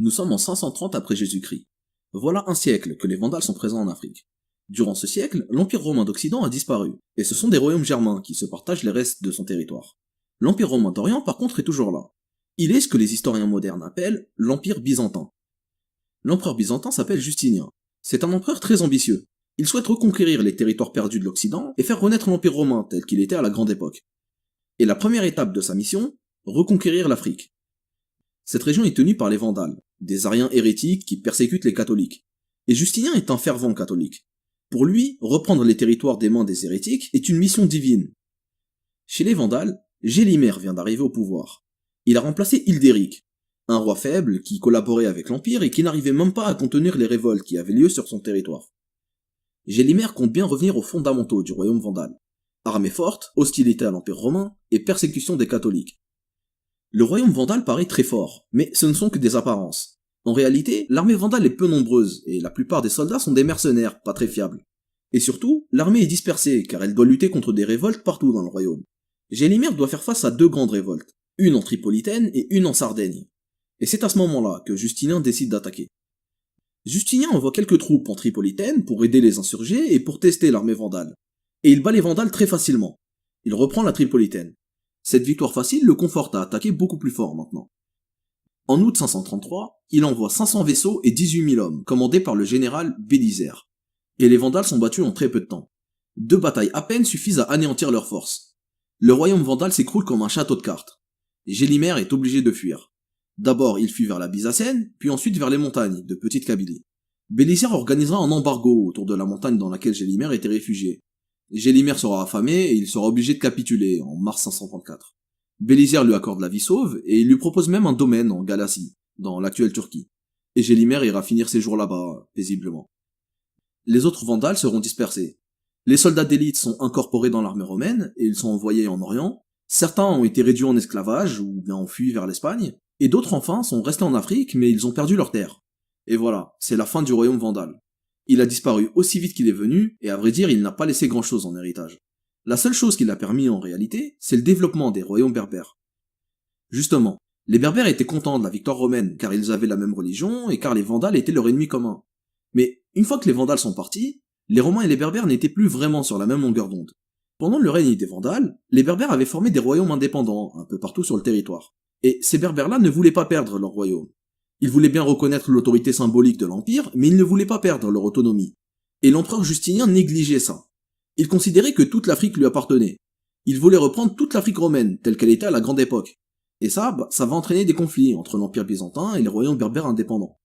Nous sommes en 530 après Jésus-Christ. Voilà un siècle que les Vandales sont présents en Afrique. Durant ce siècle, l'Empire romain d'Occident a disparu, et ce sont des royaumes germains qui se partagent les restes de son territoire. L'Empire romain d'Orient par contre est toujours là. Il est ce que les historiens modernes appellent l'Empire byzantin. L'empereur byzantin s'appelle Justinien. C'est un empereur très ambitieux. Il souhaite reconquérir les territoires perdus de l'Occident et faire renaître l'Empire romain tel qu'il était à la grande époque. Et la première étape de sa mission, reconquérir l'Afrique. Cette région est tenue par les Vandales, des Ariens hérétiques qui persécutent les catholiques. Et Justinien est un fervent catholique. Pour lui, reprendre les territoires des mains des hérétiques est une mission divine. Chez les Vandales, Gélimer vient d'arriver au pouvoir. Il a remplacé Hildéric, un roi faible qui collaborait avec l'Empire et qui n'arrivait même pas à contenir les révoltes qui avaient lieu sur son territoire. Gélimer compte bien revenir aux fondamentaux du royaume vandale. Armée forte, hostilité à l'Empire romain et persécution des catholiques. Le royaume vandale paraît très fort, mais ce ne sont que des apparences. En réalité, l'armée vandale est peu nombreuse, et la plupart des soldats sont des mercenaires, pas très fiables. Et surtout, l'armée est dispersée, car elle doit lutter contre des révoltes partout dans le royaume. Gélimer doit faire face à deux grandes révoltes, une en Tripolitaine et une en Sardaigne. Et c'est à ce moment-là que Justinien décide d'attaquer. Justinien envoie quelques troupes en Tripolitaine pour aider les insurgés et pour tester l'armée vandale. Et il bat les Vandales très facilement. Il reprend la Tripolitaine. Cette victoire facile le conforte à attaquer beaucoup plus fort maintenant. En août 533, il envoie 500 vaisseaux et 18 000 hommes, commandés par le général Bélisaire. Et les Vandales sont battus en très peu de temps. 2 batailles à peine suffisent à anéantir leurs forces. Le royaume vandale s'écroule comme un château de cartes. Gélimer est obligé de fuir. D'abord, il fuit vers la Byzacène, puis ensuite vers les montagnes de Petite Kabylie. Bélisaire organisera un embargo autour de la montagne dans laquelle Gélimer était réfugié. Gélimer sera affamé et il sera obligé de capituler en mars 534. Bélisaire lui accorde la vie sauve et il lui propose même un domaine en Galatie, dans l'actuelle Turquie. Et Gélimer ira finir ses jours là-bas, paisiblement. Les autres Vandales seront dispersés. Les soldats d'élite sont incorporés dans l'armée romaine et ils sont envoyés en Orient. Certains ont été réduits en esclavage ou bien ont fui vers l'Espagne. Et d'autres enfin sont restés en Afrique mais ils ont perdu leurs terres. Et voilà, c'est la fin du royaume vandale. Il a disparu aussi vite qu'il est venu, et à vrai dire, il n'a pas laissé grand-chose en héritage. La seule chose qu'il a permis en réalité, c'est le développement des royaumes berbères. Justement, les berbères étaient contents de la victoire romaine, car ils avaient la même religion, et car les vandales étaient leur ennemi commun. Mais, une fois que les vandales sont partis, les romains et les berbères n'étaient plus vraiment sur la même longueur d'onde. Pendant le règne des vandales, les berbères avaient formé des royaumes indépendants, un peu partout sur le territoire. Et ces berbères-là ne voulaient pas perdre leur royaume. Ils voulaient bien reconnaître l'autorité symbolique de l'Empire, mais ils ne voulaient pas perdre leur autonomie. Et l'empereur Justinien négligeait ça. Il considérait que toute l'Afrique lui appartenait. Il voulait reprendre toute l'Afrique romaine, telle qu'elle était à la grande époque. Et ça va entraîner des conflits entre l'Empire byzantin et les royaumes berbères indépendants.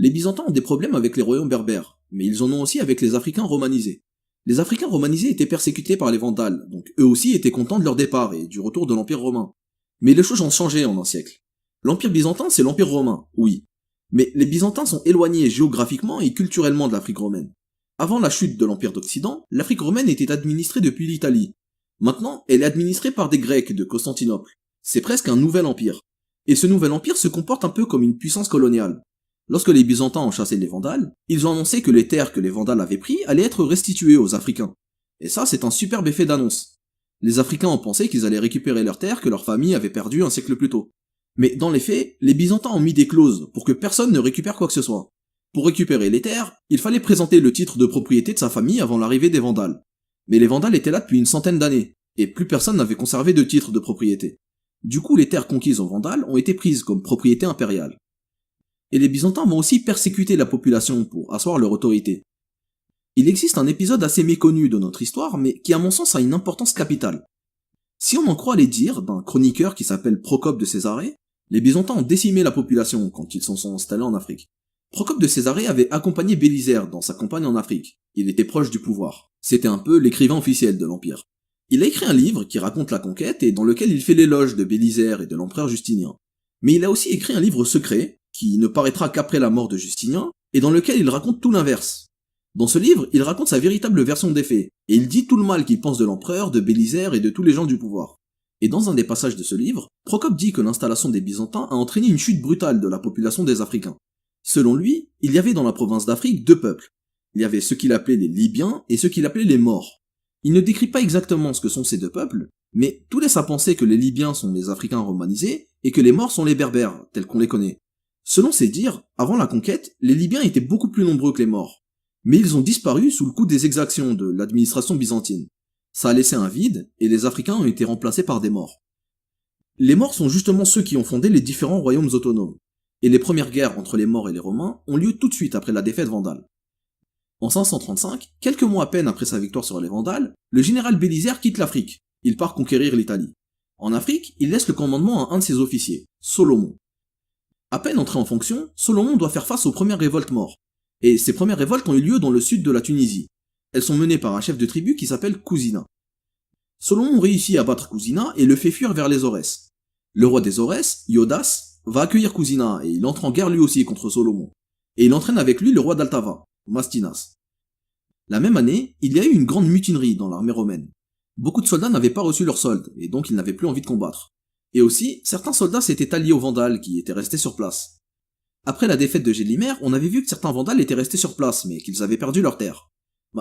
Les Byzantins ont des problèmes avec les royaumes berbères, mais ils en ont aussi avec les Africains romanisés. Les Africains romanisés étaient persécutés par les Vandales, donc eux aussi étaient contents de leur départ et du retour de l'Empire romain. Mais les choses ont changé en un siècle. L'Empire byzantin, c'est l'Empire romain, oui. Mais les Byzantins sont éloignés géographiquement et culturellement de l'Afrique romaine. Avant la chute de l'Empire d'Occident, l'Afrique romaine était administrée depuis l'Italie. Maintenant, elle est administrée par des Grecs de Constantinople. C'est presque un nouvel empire. Et ce nouvel empire se comporte un peu comme une puissance coloniale. Lorsque les Byzantins ont chassé les Vandales, ils ont annoncé que les terres que les Vandales avaient prises allaient être restituées aux Africains. Et ça, c'est un superbe effet d'annonce. Les Africains ont pensé qu'ils allaient récupérer leurs terres que leur famille avait perdues un siècle plus tôt. Mais dans les faits, les Byzantins ont mis des clauses pour que personne ne récupère quoi que ce soit. Pour récupérer les terres, il fallait présenter le titre de propriété de sa famille avant l'arrivée des Vandales. Mais les Vandales étaient là depuis une centaine d'années, et plus personne n'avait conservé de titre de propriété. Du coup, les terres conquises aux Vandales ont été prises comme propriété impériale. Et les Byzantins vont aussi persécuter la population pour asseoir leur autorité. Il existe un épisode assez méconnu de notre histoire, mais qui à mon sens a une importance capitale. Si on en croit les dires d'un chroniqueur qui s'appelle Procope de Césarée, les Byzantins ont décimé la population quand ils s'en sont installés en Afrique. Procope de Césarée avait accompagné Bélisaire dans sa campagne en Afrique. Il était proche du pouvoir. C'était un peu l'écrivain officiel de l'Empire. Il a écrit un livre qui raconte la conquête et dans lequel il fait l'éloge de Bélisaire et de l'empereur Justinien. Mais il a aussi écrit un livre secret, qui ne paraîtra qu'après la mort de Justinien, et dans lequel il raconte tout l'inverse. Dans ce livre, il raconte sa véritable version des faits, et il dit tout le mal qu'il pense de l'empereur, de Bélisaire et de tous les gens du pouvoir. Et dans un des passages de ce livre, Procope dit que l'installation des Byzantins a entraîné une chute brutale de la population des Africains. Selon lui, il y avait dans la province d'Afrique 2 peuples. Il y avait ceux qu'il appelait les Libyens et ceux qu'il appelait les Maures. Il ne décrit pas exactement ce que sont ces 2 peuples, mais tout laisse à penser que les Libyens sont les Africains romanisés et que les Maures sont les Berbères, tels qu'on les connaît. Selon ses dires, avant la conquête, les Libyens étaient beaucoup plus nombreux que les morts. Mais ils ont disparu sous le coup des exactions de l'administration byzantine. Ça a laissé un vide, et les Africains ont été remplacés par des morts. Les morts sont justement ceux qui ont fondé les différents royaumes autonomes. Et les premières guerres entre les Morts et les Romains ont lieu tout de suite après la défaite vandale. En 535, quelques mois à peine après sa victoire sur les Vandales, le général Bélisaire quitte l'Afrique. Il part conquérir l'Italie. En Afrique, il laisse le commandement à un de ses officiers, Solomon. À peine entré en fonction, Solomon doit faire face aux premières révoltes morts. Et ces premières révoltes ont eu lieu dans le sud de la Tunisie. Elles sont menées par un chef de tribu qui s'appelle Cousina. Solomon réussit à battre Cousina et le fait fuir vers les Aurès. Le roi des Aurès, Iodas, va accueillir Cousina et il entre en guerre lui aussi contre Solomon. Et il entraîne avec lui le roi d'Altava, Mastinas. La même année, il y a eu une grande mutinerie dans l'armée romaine. Beaucoup de soldats n'avaient pas reçu leur solde, et donc ils n'avaient plus envie de combattre. Et aussi, certains soldats s'étaient alliés aux Vandales qui étaient restés sur place. Après la défaite de Gélimer, on avait vu que certains Vandales étaient restés sur place, mais qu'ils avaient perdu leurs terres.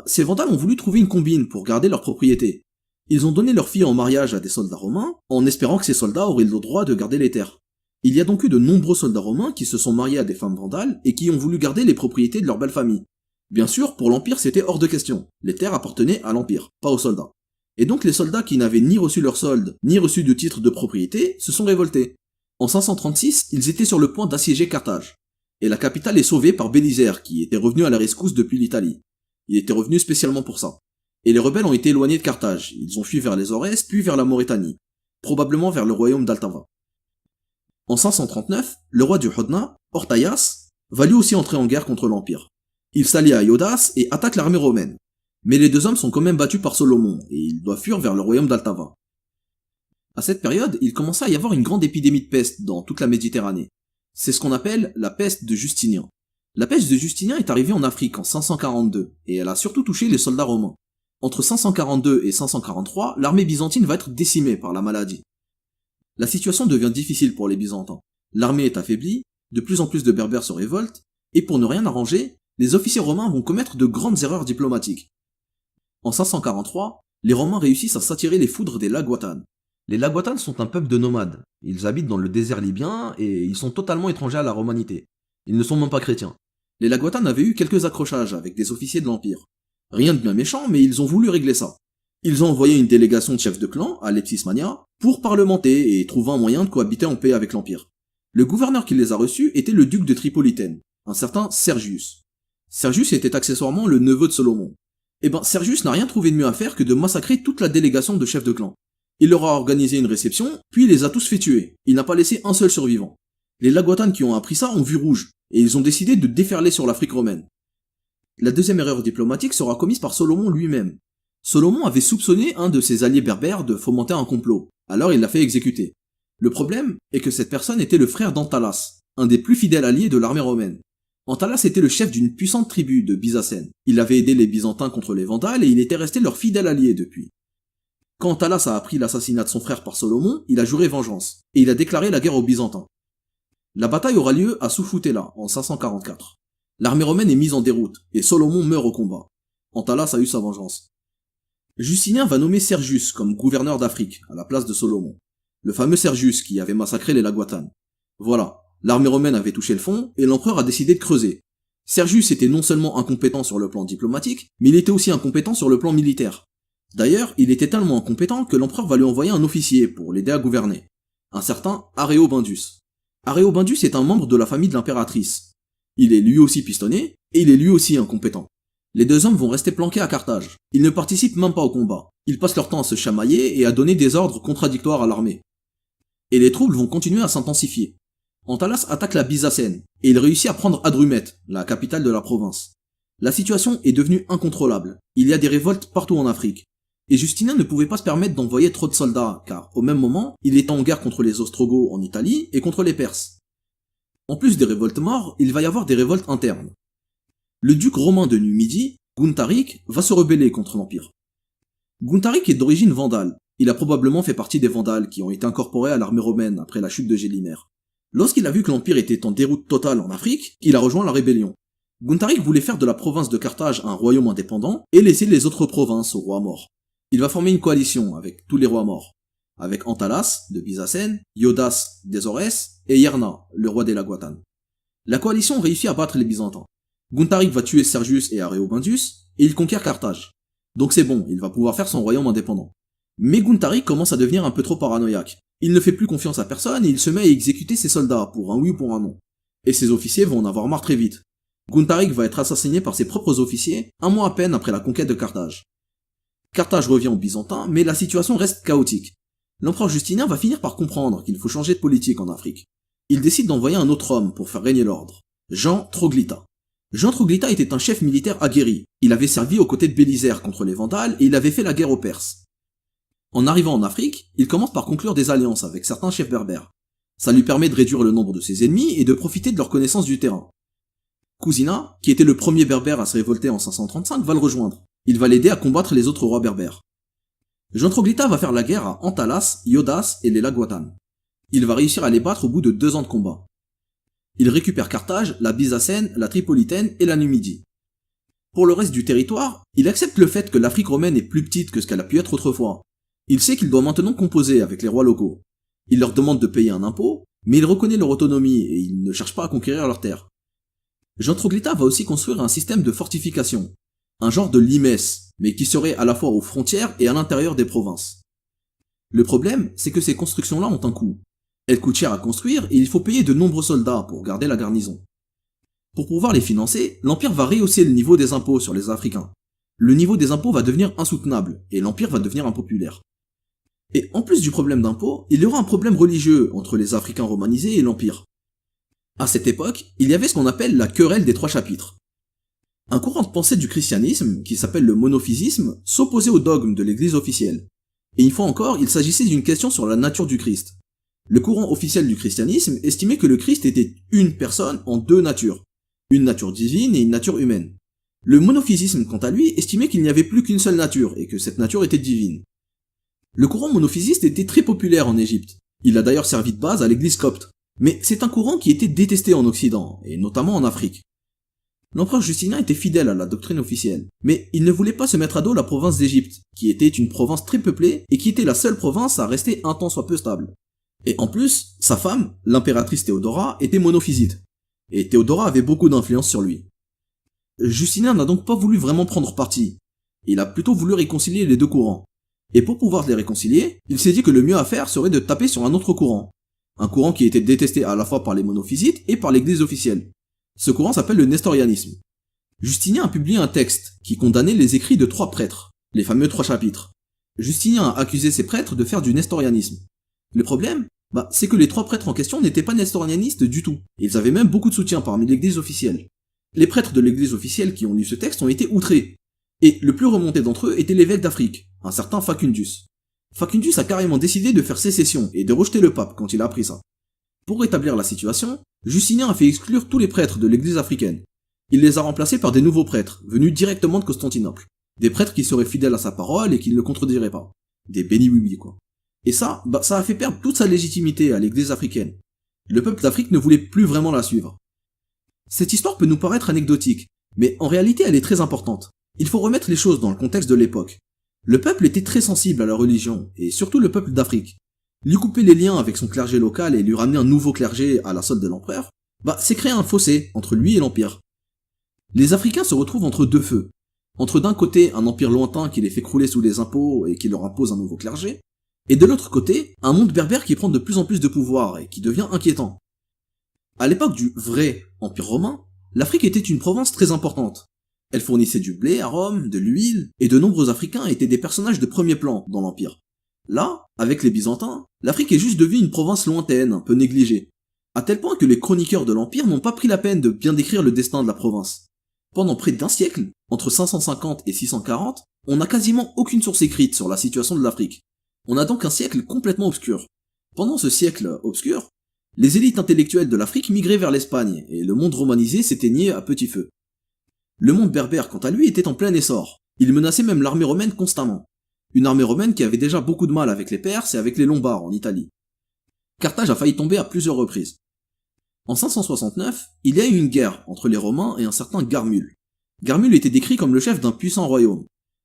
Ces Vandales ont voulu trouver une combine pour garder leurs propriétés. Ils ont donné leurs filles en mariage à des soldats romains, en espérant que ces soldats auraient le droit de garder les terres. Il y a donc eu de nombreux soldats romains qui se sont mariés à des femmes vandales et qui ont voulu garder les propriétés de leur belle famille. Bien sûr, pour l'Empire c'était hors de question. Les terres appartenaient à l'Empire, pas aux soldats. Et donc les soldats qui n'avaient ni reçu leur solde, ni reçu de titre de propriété, se sont révoltés. En 536, ils étaient sur le point d'assiéger Carthage. Et la capitale est sauvée par Bélisaire, qui était revenu à la rescousse depuis l'Italie. Il était revenu spécialement pour ça. Et les rebelles ont été éloignés de Carthage. Ils ont fui vers les Aurès, puis vers la Mauritanie. Probablement vers le royaume d'Altava. En 539, le roi du Hodna, Ortaïas, va lui aussi entrer en guerre contre l'Empire. Il s'allie à Iodas et attaque l'armée romaine. Mais les deux hommes sont quand même battus par Solomon, et ils doivent fuir vers le royaume d'Altava. À cette période, il commença à y avoir une grande épidémie de peste dans toute la Méditerranée. C'est ce qu'on appelle la peste de Justinien. La peste de Justinien est arrivée en Afrique en 542, et elle a surtout touché les soldats romains. Entre 542 et 543, l'armée byzantine va être décimée par la maladie. La situation devient difficile pour les Byzantins. L'armée est affaiblie, de plus en plus de Berbères se révoltent, et pour ne rien arranger, les officiers romains vont commettre de grandes erreurs diplomatiques. En 543, les Romains réussissent à s'attirer les foudres des Laguatanes. Les Laguatanes sont un peuple de nomades. Ils habitent dans le désert libyen et ils sont totalement étrangers à la romanité. Ils ne sont même pas chrétiens. Les Laguatanes avaient eu quelques accrochages avec des officiers de l'Empire. Rien de bien méchant, mais ils ont voulu régler ça. Ils ont envoyé une délégation de chefs de clan à Leptismania pour parlementer et trouver un moyen de cohabiter en paix avec l'Empire. Le gouverneur qui les a reçus était le duc de Tripolitaine, un certain Sergius. Sergius était accessoirement le neveu de Solomon. Sergius n'a rien trouvé de mieux à faire que de massacrer toute la délégation de chefs de clan. Il leur a organisé une réception, puis il les a tous fait tuer. Il n'a pas laissé un seul survivant. Les Laguatanes qui ont appris ça ont vu rouge, et ils ont décidé de déferler sur l'Afrique romaine. La deuxième erreur diplomatique sera commise par Solomon lui-même. Solomon avait soupçonné un de ses alliés berbères de fomenter un complot, alors il l'a fait exécuter. Le problème est que cette personne était le frère d'Antalas, un des plus fidèles alliés de l'armée romaine. Antalas était le chef d'une puissante tribu de Byzacène. Il avait aidé les Byzantins contre les Vandales et il était resté leur fidèle allié depuis. Quand Antalas a appris l'assassinat de son frère par Solomon, il a juré vengeance, et il a déclaré la guerre aux Byzantins. La bataille aura lieu à Soufoutéla, en 544. L'armée romaine est mise en déroute, et Solomon meurt au combat. Antalas a eu sa vengeance. Justinien va nommer Sergius comme gouverneur d'Afrique, à la place de Solomon. Le fameux Sergius qui avait massacré les Laguatanes. Voilà, l'armée romaine avait touché le fond, et l'empereur a décidé de creuser. Sergius était non seulement incompétent sur le plan diplomatique, mais il était aussi incompétent sur le plan militaire. D'ailleurs, il était tellement incompétent que l'empereur va lui envoyer un officier pour l'aider à gouverner. Un certain Aréobindus. Aréobindus est un membre de la famille de l'impératrice. Il est lui aussi pistonné, et il est lui aussi incompétent. Les deux hommes vont rester planqués à Carthage. Ils ne participent même pas au combat. Ils passent leur temps à se chamailler et à donner des ordres contradictoires à l'armée. Et les troubles vont continuer à s'intensifier. Antalas attaque la Byzacène, et il réussit à prendre Hadrumète, la capitale de la province. La situation est devenue incontrôlable. Il y a des révoltes partout en Afrique. Et Justinien ne pouvait pas se permettre d'envoyer trop de soldats, car au même moment, il était en guerre contre les Ostrogoths en Italie et contre les Perses. En plus des révoltes morts, il va y avoir des révoltes internes. Le duc romain de Numidie, Guntharic, va se rebeller contre l'Empire. Guntharic est d'origine vandale. Il a probablement fait partie des Vandales qui ont été incorporés à l'armée romaine après la chute de Gélimer. Lorsqu'il a vu que l'Empire était en déroute totale en Afrique, il a rejoint la rébellion. Guntharic voulait faire de la province de Carthage un royaume indépendant et laisser les autres provinces aux rois morts. Il va former une coalition avec tous les rois morts, avec Antalas de Byzacène, Iodas des Aurès et Yerna, le roi des Laguatanes. La coalition réussit à battre les Byzantins. Guntaric va tuer Sergius et Aréobindus, et il conquiert Carthage. Donc c'est bon, il va pouvoir faire son royaume indépendant. Mais Guntaric commence à devenir un peu trop paranoïaque. Il ne fait plus confiance à personne et il se met à exécuter ses soldats, pour un oui ou pour un non. Et ses officiers vont en avoir marre très vite. Guntaric va être assassiné par ses propres officiers, un mois à peine après la conquête de Carthage. Carthage revient aux Byzantins, mais la situation reste chaotique. L'empereur Justinien va finir par comprendre qu'il faut changer de politique en Afrique. Il décide d'envoyer un autre homme pour faire régner l'ordre, Jean Troglita. Jean Troglita était un chef militaire aguerri. Il avait servi aux côtés de Bélisaire contre les Vandales et il avait fait la guerre aux Perses. En arrivant en Afrique, il commence par conclure des alliances avec certains chefs berbères. Ça lui permet de réduire le nombre de ses ennemis et de profiter de leur connaissance du terrain. Cousina, qui était le premier berbère à se révolter en 535, va le rejoindre. Il va l'aider à combattre les autres rois berbères. Jean Troglita va faire la guerre à Antalas, Iodas et les Laguatan. Il va réussir à les battre au bout de 2 ans de combat. Il récupère Carthage, la Byzacène, la Tripolitaine et la Numidie. Pour le reste du territoire, il accepte le fait que l'Afrique romaine est plus petite que ce qu'elle a pu être autrefois. Il sait qu'il doit maintenant composer avec les rois locaux. Il leur demande de payer un impôt, mais il reconnaît leur autonomie et il ne cherche pas à conquérir leurs terres. Jean Troglita va aussi construire un système de fortification, un genre de limes, mais qui serait à la fois aux frontières et à l'intérieur des provinces. Le problème, c'est que ces constructions-là ont un coût. Elles coûtent cher à construire et il faut payer de nombreux soldats pour garder la garnison. Pour pouvoir les financer, l'Empire va rehausser le niveau des impôts sur les Africains. Le niveau des impôts va devenir insoutenable et l'Empire va devenir impopulaire. Et en plus du problème d'impôts, il y aura un problème religieux entre les Africains romanisés et l'Empire. À cette époque, il y avait ce qu'on appelle la querelle des 3 chapitres. Un courant de pensée du christianisme, qui s'appelle le monophysisme, s'opposait au dogme de l'église officielle. Et une fois encore, il s'agissait d'une question sur la nature du Christ. Le courant officiel du christianisme estimait que le Christ était une personne en 2 natures, une nature divine et une nature humaine. Le monophysisme, quant à lui, estimait qu'il n'y avait plus qu'une seule nature et que cette nature était divine. Le courant monophysiste était très populaire en Égypte. Il a d'ailleurs servi de base à l'église copte. Mais c'est un courant qui était détesté en Occident, et notamment en Afrique. L'empereur Justinien était fidèle à la doctrine officielle, mais il ne voulait pas se mettre à dos la province d'Égypte, qui était une province très peuplée et qui était la seule province à rester un tant soit peu stable. Et en plus, sa femme, l'impératrice Théodora, était monophysite, et Théodora avait beaucoup d'influence sur lui. Justinien n'a donc pas voulu vraiment prendre parti, il a plutôt voulu réconcilier les 2 courants. Et pour pouvoir les réconcilier, il s'est dit que le mieux à faire serait de taper sur un autre courant. Un courant qui était détesté à la fois par les monophysites et par l'église officielle. Ce courant s'appelle le nestorianisme. Justinien a publié un texte qui condamnait les écrits de 3 prêtres, les fameux 3 chapitres. Justinien a accusé ces prêtres de faire du nestorianisme. Le problème, c'est que les 3 prêtres en question n'étaient pas nestorianistes du tout. Ils avaient même beaucoup de soutien parmi l'église officielle. Les prêtres de l'église officielle qui ont lu ce texte ont été outrés. Et le plus remonté d'entre eux était l'évêque d'Afrique, un certain Facundus. Facundus a carrément décidé de faire sécession et de rejeter le pape quand il a appris ça. Pour rétablir la situation, Justinien a fait exclure tous les prêtres de l'église africaine. Il les a remplacés par des nouveaux prêtres, venus directement de Constantinople. Des prêtres qui seraient fidèles à sa parole et qui ne le contrediraient pas. Des béni-oui-oui, quoi. Et ça a fait perdre toute sa légitimité à l'église africaine. Le peuple d'Afrique ne voulait plus vraiment la suivre. Cette histoire peut nous paraître anecdotique, mais en réalité elle est très importante. Il faut remettre les choses dans le contexte de l'époque. Le peuple était très sensible à la religion, et surtout le peuple d'Afrique. Lui couper les liens avec son clergé local et lui ramener un nouveau clergé à la solde de l'empereur, c'est créer un fossé entre lui et l'empire. Les Africains se retrouvent entre 2 feux. Entre d'un côté un empire lointain qui les fait crouler sous les impôts et qui leur impose un nouveau clergé, et de l'autre côté, un monde berbère qui prend de plus en plus de pouvoir et qui devient inquiétant. À l'époque du vrai Empire romain, l'Afrique était une province très importante. Elle fournissait du blé à Rome, de l'huile, et de nombreux Africains étaient des personnages de premier plan dans l'Empire. Là, avec les Byzantins, l'Afrique est juste devenue une province lointaine, un peu négligée. À tel point que les chroniqueurs de l'Empire n'ont pas pris la peine de bien décrire le destin de la province. Pendant près d'1 siècle, entre 550 et 640, on n'a quasiment aucune source écrite sur la situation de l'Afrique. On a donc un siècle complètement obscur. Pendant ce siècle obscur, les élites intellectuelles de l'Afrique migraient vers l'Espagne, et le monde romanisé s'éteignait à petit feu. Le monde berbère, quant à lui, était en plein essor. Il menaçait même l'armée romaine constamment. Une armée romaine qui avait déjà beaucoup de mal avec les Perses et avec les Lombards en Italie. Carthage a failli tomber à plusieurs reprises. En 569, il y a eu une guerre entre les Romains et un certain Garmule. Garmule était décrit comme le chef d'un puissant royaume.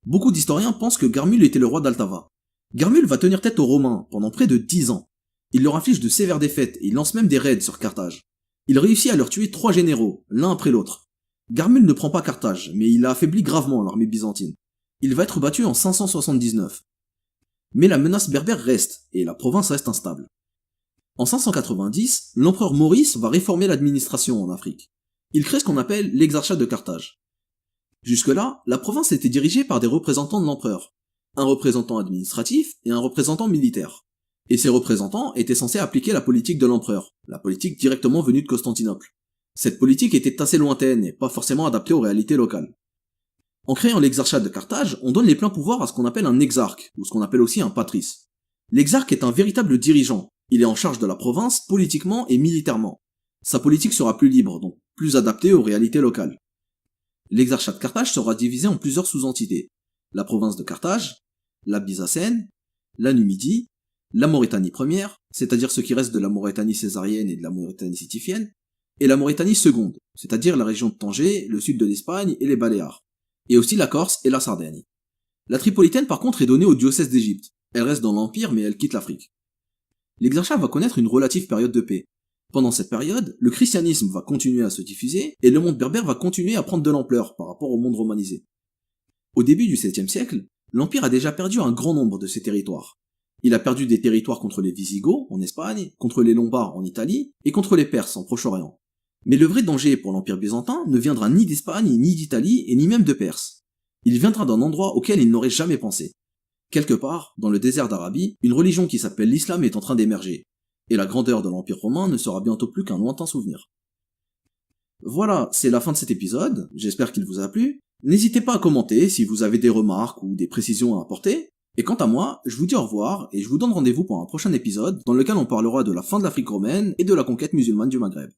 Beaucoup d'historiens pensent que Garmule était le roi d'Altava. Garmule va tenir tête aux Romains pendant près de 10 ans. Il leur inflige de sévères défaites et il lance même des raids sur Carthage. Il réussit à leur tuer 3 généraux, l'un après l'autre. Garmul ne prend pas Carthage, mais il a affaibli gravement l'armée byzantine. Il va être battu en 579. Mais la menace berbère reste, et la province reste instable. En 590, l'empereur Maurice va réformer l'administration en Afrique. Il crée ce qu'on appelle l'exarchat de Carthage. Jusque-là, la province était dirigée par des représentants de l'empereur, un représentant administratif et un représentant militaire. Et ces représentants étaient censés appliquer la politique de l'empereur, la politique directement venue de Constantinople. Cette politique était assez lointaine et pas forcément adaptée aux réalités locales. En créant l'exarchat de Carthage, on donne les pleins pouvoirs à ce qu'on appelle un exarque, ou ce qu'on appelle aussi un patrice. L'exarque est un véritable dirigeant. Il est en charge de la province politiquement et militairement. Sa politique sera plus libre, donc plus adaptée aux réalités locales. L'exarchat de Carthage sera divisé en plusieurs sous-entités. La province de Carthage, la Byzacène, la Numidie, la Maurétanie première, c'est-à-dire ce qui reste de la Maurétanie césarienne et de la Maurétanie sitifienne, et la Maurétanie seconde, c'est-à-dire la région de Tanger, le sud de l'Espagne et les Baléares, et aussi la Corse et la Sardaigne. La Tripolitaine par contre est donnée au diocèse d'Égypte. Elle reste dans l'Empire mais elle quitte l'Afrique. L'exarchat va connaître une relative période de paix. Pendant cette période, le christianisme va continuer à se diffuser et le monde berbère va continuer à prendre de l'ampleur par rapport au monde romanisé. Au début du 7e siècle, l'Empire a déjà perdu un grand nombre de ses territoires. Il a perdu des territoires contre les Visigoths en Espagne, contre les Lombards en Italie et contre les Perses en Proche-Orient. Mais le vrai danger pour l'Empire byzantin ne viendra ni d'Espagne, ni d'Italie et ni même de Perse. Il viendra d'un endroit auquel il n'aurait jamais pensé. Quelque part, dans le désert d'Arabie, une religion qui s'appelle l'islam est en train d'émerger, et la grandeur de l'Empire romain ne sera bientôt plus qu'un lointain souvenir. Voilà, c'est la fin de cet épisode, j'espère qu'il vous a plu. N'hésitez pas à commenter si vous avez des remarques ou des précisions à apporter, et quant à moi, je vous dis au revoir et je vous donne rendez-vous pour un prochain épisode dans lequel on parlera de la fin de l'Afrique romaine et de la conquête musulmane du Maghreb.